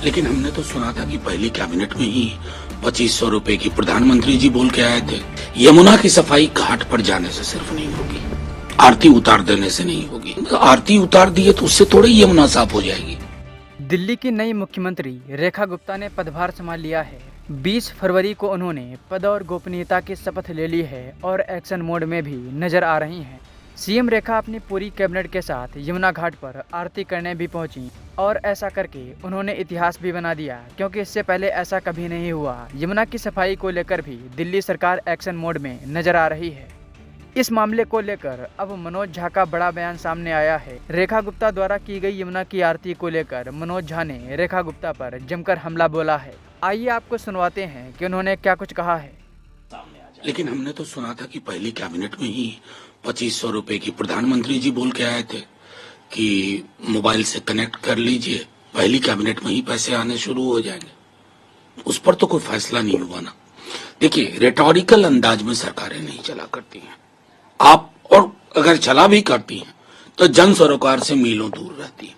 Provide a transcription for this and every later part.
लेकिन हमने तो सुना था कि पहली कैबिनेट में ही 2500 रुपए की प्रधानमंत्री जी बोल के आए थे। यमुना की सफाई घाट पर जाने से सिर्फ नहीं होगी, आरती उतार देने से नहीं होगी। आरती उतार दिए तो उससे थोड़ी यमुना साफ हो जाएगी। दिल्ली की नई मुख्यमंत्री रेखा गुप्ता ने पदभार संभाल लिया है। 20 फरवरी को उन्होंने पद और गोपनीयता की शपथ ले ली है और एक्शन मोड में भी नजर आ रही हैं। सीएम रेखा अपनी पूरी कैबिनेट के साथ यमुना घाट पर आरती करने भी पहुंची और ऐसा करके उन्होंने इतिहास भी बना दिया, क्योंकि इससे पहले ऐसा कभी नहीं हुआ। यमुना की सफाई को लेकर भी दिल्ली सरकार एक्शन मोड में नजर आ रही है। इस मामले को लेकर अब मनोज झा का बड़ा बयान सामने आया है। रेखा गुप्ता द्वारा की गई यमुना की आरती को लेकर मनोज झा ने रेखा गुप्ता पर जमकर हमला बोला है। आइए आपको सुनवाते हैं कि उन्होंने क्या कुछ कहा है। लेकिन हमने तो सुना था कि पहली कैबिनेट में ही 2500 रुपए की प्रधानमंत्री जी बोल के आए थे कि मोबाइल से कनेक्ट कर लीजिए, पहली कैबिनेट में ही पैसे आने शुरू हो जाएंगे। उस पर तो कोई फैसला नहीं हुआ ना। देखिए, रेटोरिकल अंदाज में सरकारें नहीं चला करती हैं आप, और अगर चला भी करती हैं तो जन सरोकार से मीलों दूर रहती है।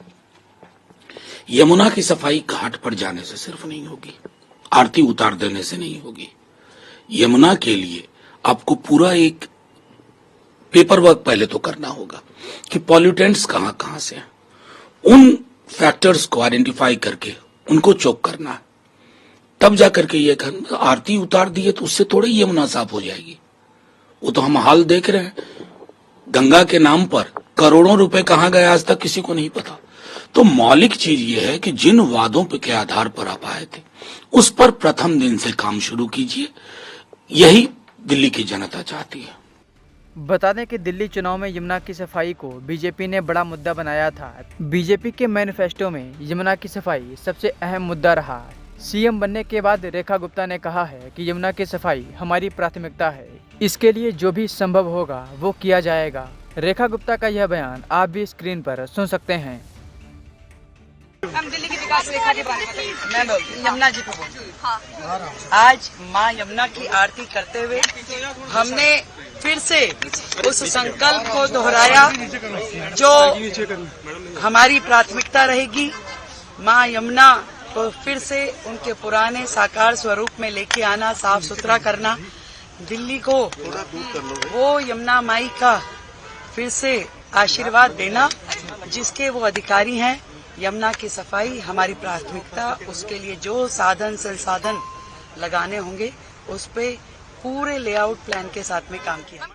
यमुना की सफाई घाट पर जाने से सिर्फ नहीं होगी, आरती उतार देने से नहीं होगी। यमुना के लिए आपको पूरा एक पेपर वर्क पहले तो करना होगा कि पॉल्यूटेंट्स कहां कहां से हैं, उन फैक्टर्स को आइडेंटिफाई करके उनको चोक करना है, तब जाकर के ये करना। आरती उतार दिए तो उससे थोड़ी यमुना साफ हो जाएगी। वो तो हम हाल देख रहे हैं, गंगा के नाम पर करोड़ों रुपए कहां गए आज तक किसी को नहीं पता। तो मौलिक चीज ये है कि जिन वादों के आधार पर आप आए थे उस पर प्रथम दिन से काम शुरू कीजिए। यही दिल्ली की जनता चाहती है। बता दें कि दिल्ली चुनाव में यमुना की सफाई को बीजेपी ने बड़ा मुद्दा बनाया था। बीजेपी के मैनिफेस्टो में यमुना की सफाई सबसे अहम मुद्दा रहा। सीएम बनने के बाद रेखा गुप्ता ने कहा है कि यमुना की सफाई हमारी प्राथमिकता है, इसके लिए जो भी संभव होगा वो किया जाएगा। रेखा गुप्ता का यह बयान आप भी स्क्रीन पर सुन सकते हैं। हम दिल्ली की विकास रेखा के बारे में मैं यमुना जी को आज माँ यमुना की आरती करते हुए हमने फिर से उस संकल्प को दोहराया जो हमारी प्राथमिकता रहेगी। माँ यमुना को फिर से उनके पुराने साकार स्वरूप में लेके आना, साफ सुथरा करना, दिल्ली को वो यमुना माई का फिर से आशीर्वाद देना जिसके वो अधिकारी हैं। यमुना की सफाई हमारी प्राथमिकता, उसके लिए जो साधन संसाधन लगाने होंगे उस पे पूरे लेआउट प्लान के साथ में काम किया।